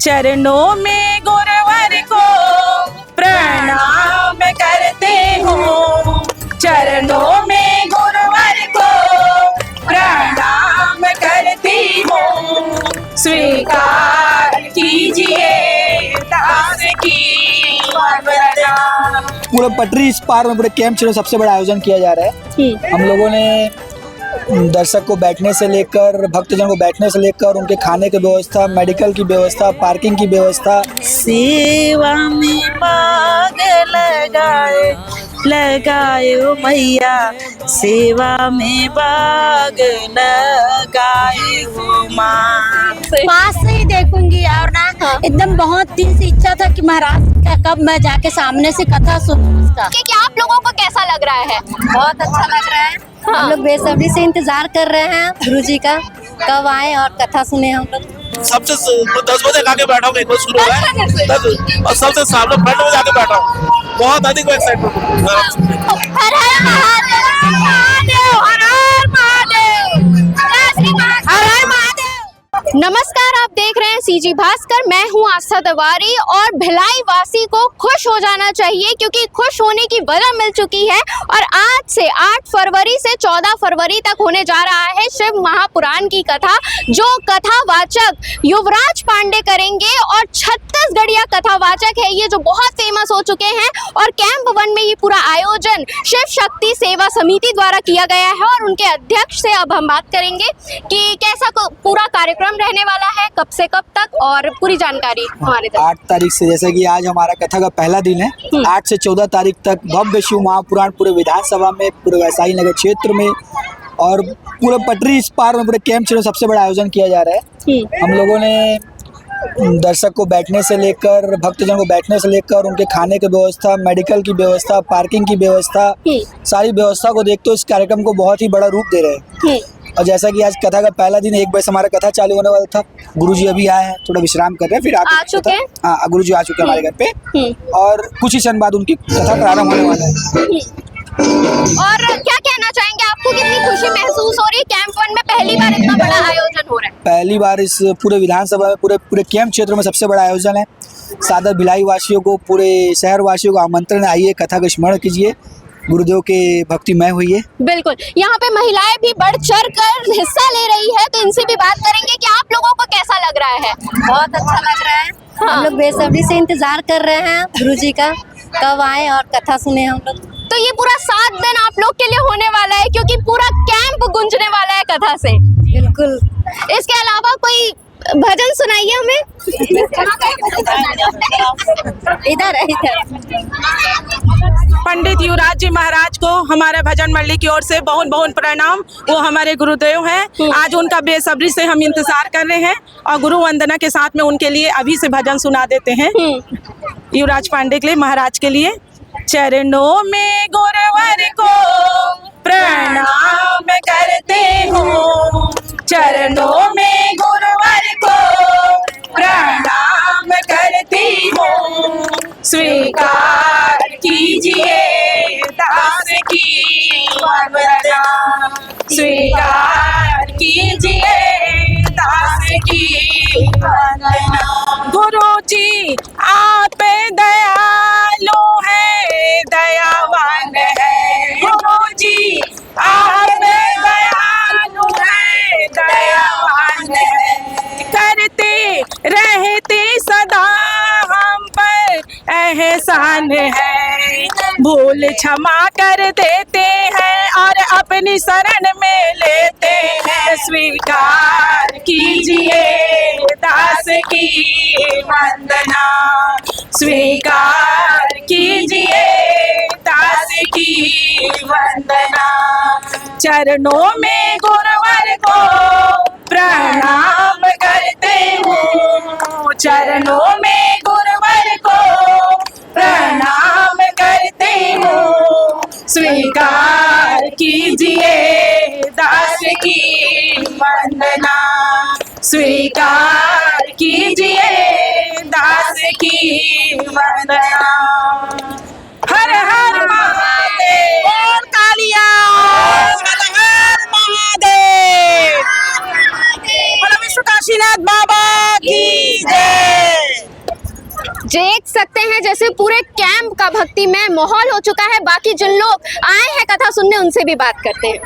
चरणों में गुरुवर को प्रणाम करते हूँ, चरणों में गुरुवर को प्रणाम करती हूँ। स्वीकार कीजिए दास की वंदना। पूरे पटरी इस पार में पूरे कैंप में सबसे बड़ा आयोजन किया जा रहा है। हम लोगों ने दर्शक को बैठने से लेकर, भक्तजन को बैठने से लेकर, उनके खाने की व्यवस्था, मेडिकल की व्यवस्था, पार्किंग की व्यवस्था। सेवा में बाग लगाए ओ मैया, सेवा में बाग लगाए हो माँ। पास से ही देखूंगी और ना एकदम बहुत दिन से इच्छा था कि महाराज का कब मैं जाके सामने से कथा सुनूं उसका। क्या आप लोगों को कैसा लग रहा है? बहुत अच्छा लग रहा है। हम लोग बेसब्री से इंतजार कर रहे हैं गुरुजी का, कब आए और कथा सुने हम लोग। सबसे 10 बजे आके बैठा हूँ, एक बजे शुरू हो रहा है और सबसे सामने फ्रंट में जाके बैठा हूँ। बहुत अधिक एक्साइटमेंट। हर हर महादेव, हर हर महादेव, हर हर महादेव। नमस्कार, आप देख रहे हैं सीजी भास्कर। मैं हूं आस्था तिवारी और भिलाई वासी को खुश हो जाना चाहिए क्योंकि खुश होने की वजह मिल चुकी है। और आज से 8 फरवरी से 14 फरवरी तक होने जा रहा है शिव महापुराण की कथा, जो कथावाचक युवराज पांडे करेंगे। और छत्तीसगढ़िया कथावाचक है ये, जो बहुत फेमस हो चुके हैं। और कैंप 1 में ये पूरा आयोजन शिव शक्ति सेवा समिति द्वारा किया गया है और उनके अध्यक्ष से अब हम बात करेंगे कि कैसा पूरा कार्यक्रम रहने वाला है, कब से कब तक, और पूरी जानकारी हमारे 8 तारीख से, जैसे कि आज हमारा कथा का पहला दिन है, 8 से 14 तारीख तक भव्य शिव महापुराण पूरे विधानसभा में, पूरे वैशाली नगर क्षेत्र में और पूरे पटरी इस पार में पूरे कैंप में सबसे बड़ा आयोजन किया जा रहा है। हम लोगों ने दर्शक को बैठने से लेकर, भक्तजन को बैठने से लेकर, उनके खाने की व्यवस्था, मेडिकल की व्यवस्था, पार्किंग की व्यवस्था, सारी व्यवस्था को देखते हुए इस कार्यक्रम को बहुत ही बड़ा रूप दे रहे हैं। और जैसा कि आज कथा का पहला दिन, 1 बजे से हमारा कथा चालू होने वाला था। गुरुजी अभी आए हैं, थोड़ा विश्राम कर रहे हैं, फिर आ चुके हैं। हाँ, गुरुजी आ चुके हैं हमारे घर पे और कुछ ही क्षण बाद उनकी कथा प्रारंभ होने वाला है। और क्या कहना चाहेंगे, आपको कितनी खुशी महसूस हो रही है? कैंप 1 में पहली बार इतना बड़ा आयोजन हो रहा है। पहली बार इस पूरे विधानसभा में, पूरे कैंप क्षेत्र में सबसे बड़ा आयोजन है। सादर भिलाई वासियों को, पूरे शहर वासियों को आमंत्रण, आइए कथा का स्मरण कीजिए, गुरुदेव के भक्तिमय हुई। बिल्कुल, यहाँ पे महिलाएं भी बढ़ चढ़ कर हिस्सा ले रही है, तो इनसे भी बात करेंगे कि आप लोगों को कैसा लग रहा है। बहुत अच्छा लग रहा है। हम लोग बेसब्री से इंतजार कर रहे हैं गुरुजी का, कब आए और कथा सुने हम लोग। तो ये पूरा 7 दिन आप लोग के लिए होने वाला है क्योंकि पूरा कैंप गूंजने वाला है कथा से। बिल्कुल। इसके अलावा कोई भजन सुनाइए हमें। इधर इधर। पंडित युवराज जी महाराज को हमारा भजन मंडली की ओर से बहुत बहुत प्रणाम। वो हमारे गुरुदेव हैं। आज उनका बेसब्री से हम इंतजार कर रहे हैं और गुरु वंदना के साथ में उनके लिए अभी से भजन सुना देते हैं। युवराज पांडे के लिए, महाराज के लिए। चरणों में गुरुवर को प्रणाम करते हूँ, चरणों में गुरुवर को प्रणाम करती हूँ। स्वीकार कीजिए दास की वंदना, स्वीकार कीजिए दास की वंदना। गुरु जी आप दयालु है, दयावान है। गुरु जी आप दयालु है, दयावान है। करते रहते सदा हम पर एहसान है, भूल क्षमा कर देते हैं और अपनी शरण में लेते हैं। स्वीकार कीजिए दास की वंदना, स्वीकार कीजिए दास की वंदना। चरणों में गुरुवर को प्रणाम करते हूँ, चरणों में गुरुवर को प्रणाम करते हूँ। स्वीकार कीजिए दास की वंदना, स्वीकार कीजिए दास की वंदना। हर हर महादेव, ओम कालिया, हर हर महादेव, बोलो विश्व काशीनाथ बाबा की जय। देख सकते हैं जैसे पूरे कैंप का भक्तिमय माहौल हो चुका है। बाकी जिन लोग आए हैं कथा सुनने उनसे भी बात करते हैं।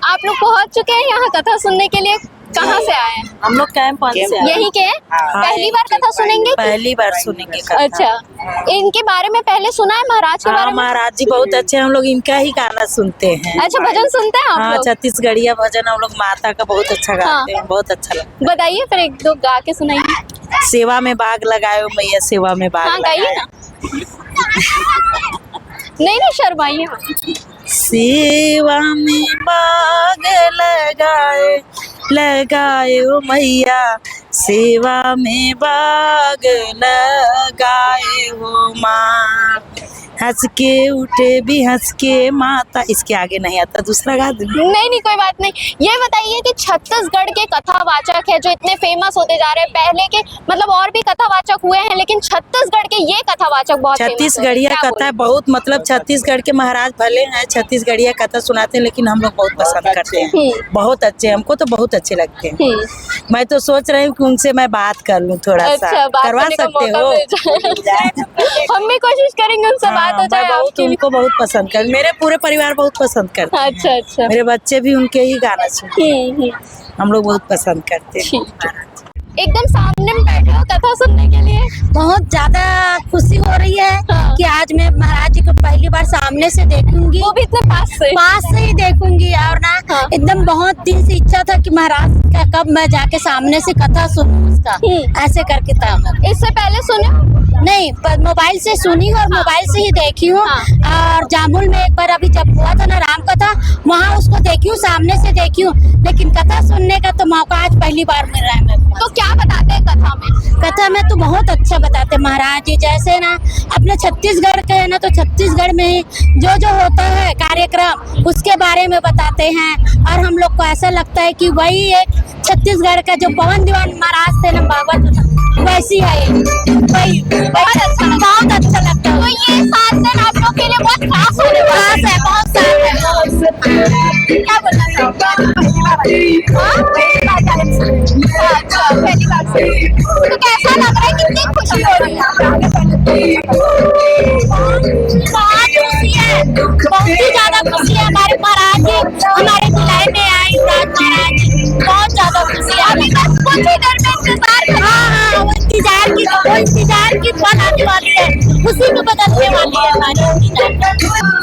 आप लोग पहुंच चुके हैं यहाँ कथा सुनने के लिए, कहाँ से आए हैं? हम लोग कैंप से यहीं के हैं? पहली बार कथा सुनेंगे? पहली बार सुनेंगे कथा। अच्छा, इनके बारे में पहले सुना है महाराज के बारे में? महाराज जी बहुत अच्छे, हम लोग इनका ही गाना सुनते हैं। अच्छा, भजन सुनते हैं आप लोग? छत्तीसगढ़िया भजन हम लोग माता का बहुत अच्छा गाते हैं, बहुत अच्छा लगता बताइए फिर एक दो गा के सुनाइए। है। सेवा में बाग लगायो मैया, सेवा में बाग हाँ गाइए ना। नहीं शर्माइए। सेवा में बाग लगायो मैया, सेवा में बाग लगाए हो माँ, हंस के उठे भी हंस के माता। इसके आगे नहीं आता, दूसरा गा दूं? नहीं कोई बात नहीं। ये बताइए कि छत्तीसगढ़ के कथावाचक है जो इतने फेमस होते जा रहे हैं, पहले के मतलब और भी कथावाचक हुए हैं लेकिन छत्तीसगढ़ के ये कथावाचक बहुत छत्तीसगढ़िया कथा बहुत, मतलब छत्तीसगढ़ के महाराज भले हैं, छत्तीसगढ़िया कथा सुनाते हैं लेकिन हम लोग बहुत पसंद करते हैं। बहुत अच्छे, हमको तो बहुत अच्छे लगते हैं। मैं तो सोच रही हूँ कि उनसे मैं बात कर लूँ थोड़ा सा। करवा सकते हो? हम भी कोशिश करेंगे उनसे बात हो जाए। बहुत उनको बहुत पसंद कर, मेरे पूरे परिवार बहुत पसंद करते हैं। अच्छा। मेरे बच्चे भी उनके ही गाना सुनते हैं, हम लोग बहुत पसंद करते हैं। एकदम सामने में बैठे हो कथा सुनने के लिए, बहुत ज्यादा खुशी हो रही है कि आज मैं महाराज जी को पहली बार सामने से देखूंगी, वो भी इतने पास से ही देखूंगी। और ना एकदम बहुत दिन से इच्छा था कि महाराज का कब मैं जाके सामने से कथा सुनूं उसका, ऐसे करके था। इससे पहले सुने नहीं, पर मोबाइल से सुनी और मोबाइल से ही देखी हूँ। और जामुल में एक बार अभी जब हुआ था ना राम कथा, वहाँ उसको देखी हूँ, सामने से देखी हूँ, लेकिन कथा सुनने का तो मौका आज पहली बार मिल रहा है मेरे को। तो क्या बताते हैं कथा में? कथा में तो बहुत अच्छा बताते महाराज जी। जैसे ना अपने छत्तीसगढ़ के है ना, तो छत्तीसगढ़ में ही जो होता है कार्यक्रम उसके बारे में बताते हैं। और हम लोग को ऐसा लगता है कि वही एक छत्तीसगढ़ का जो पवन दीवान महाराज थे ना, भागवत वैसी है, वही बहुत अच्छा लगता है। तो ये 7 दिन आप लोग के लिए बहुत खास होने वाला है। बहुत सारा है। क्या बोलना चाहते अच्छा, पहली बार से तो कैसा लग रहा है? कितनी खुशी हो रही है? बहुत खुशी है, बहुत ही ज्यादा खुशी है। हमारे महाराज जी हमारे जिले में आए, महाराज जी बहुत ज्यादा खुशी है। अभी तक कुछ ही देर में इंतजार कर। हाँ, वो इंतजार की पल आने वाली है, खुशी में बदलने वाली है हमारी।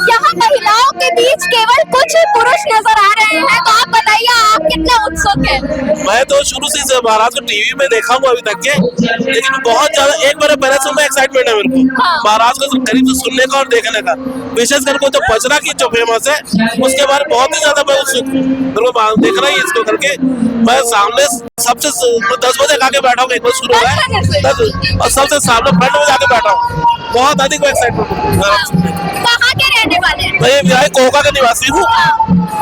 यहाँ महिलाओं के बीच केवल कुछ ही पुरुष नजर आ रहे हैं, तो आप बताइए आप कितने उत्सुक हैं? मैं तो शुरू से इस महाराज को टीवी में देखा हूँ अभी तक के, लेकिन बहुत ज्यादा एक बार पहले से मैं एक्साइटमेंट है मेरे को महाराज को करीब से सुनने का और देखने का। विशेषकर को जो बजना की जो फेमस है उसके बारे में बहुत ही ज्यादा मैं उत्सुक हूँ, मेरे को देखना ही इसको करके। मैं सामने सबसे 10 बजे आके बैठा हूँ, एक बार शुरू हो रहा है, और सबसे सामने फ्रंट में जाके बैठा हूँ। बहुत अधिक एक्साइटमेंट हूँ। कहाँ के रहने वाले? मैं यहाँ कोका का निवासी हूँ,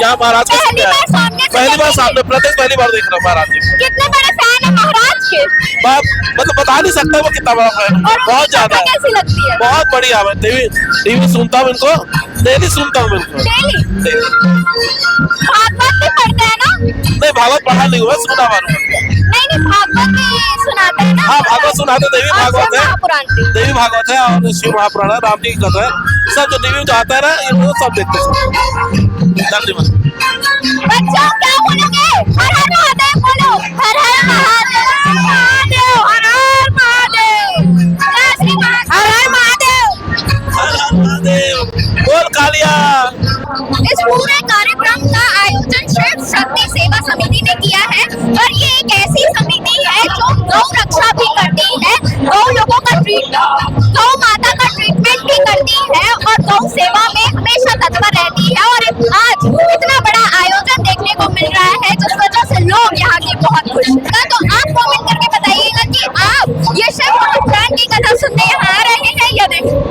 यहाँ महाराज को पहली बार सामने प्रत्यक्ष पहली बार देख रहा हूँ महाराज जी। कितने बड़े फैन है महाराज के? मतलब बता नहीं सकता वो कितना बड़ा फैन है, बहुत ज्यादा। कैसी लगती है? बहुत बढ़िया। मैं टीवी सुनता हूँ इनको, डेली सुनता हूँ इनको। भागवत भी पढ़ते हैं ना? नहीं, भागवत पढ़ा नहीं हुआ, सुना हुआ। नहीं भागवत भी सुनाते हैं ना? हाँ, भागवत सुनाते, देवी भागवत है, देवी भागवत है और शिव महापुराण है, राम जी की कथा है, सब जो टीवी में जो आता है ना ये सब देखते हैं। धन्यवाद। बच्चों क्या बोलोगे? हर हर महादेव बोलो। हर हर महादेव, महादेव, हर हर महादेव, जय श्री महादेव, हर हर महादेव, हर हर महादेव, बोल कालिया। इस पूरे कार्यक्रम का आयोजन शिव शक्ति सेवा समिति ने किया है और ये एक ऐसी समिति है जो गौ रक्षा भी करती है, गौ लोगों का गौ माता का ट्रीटमेंट भी करती है और गौ सेवा में हमेशा तत्पर रहती है। और आज इतना बड़ा आयोजन देखने को मिल रहा है जिस वजह से लोग यहाँ के बहुत खुश हैं।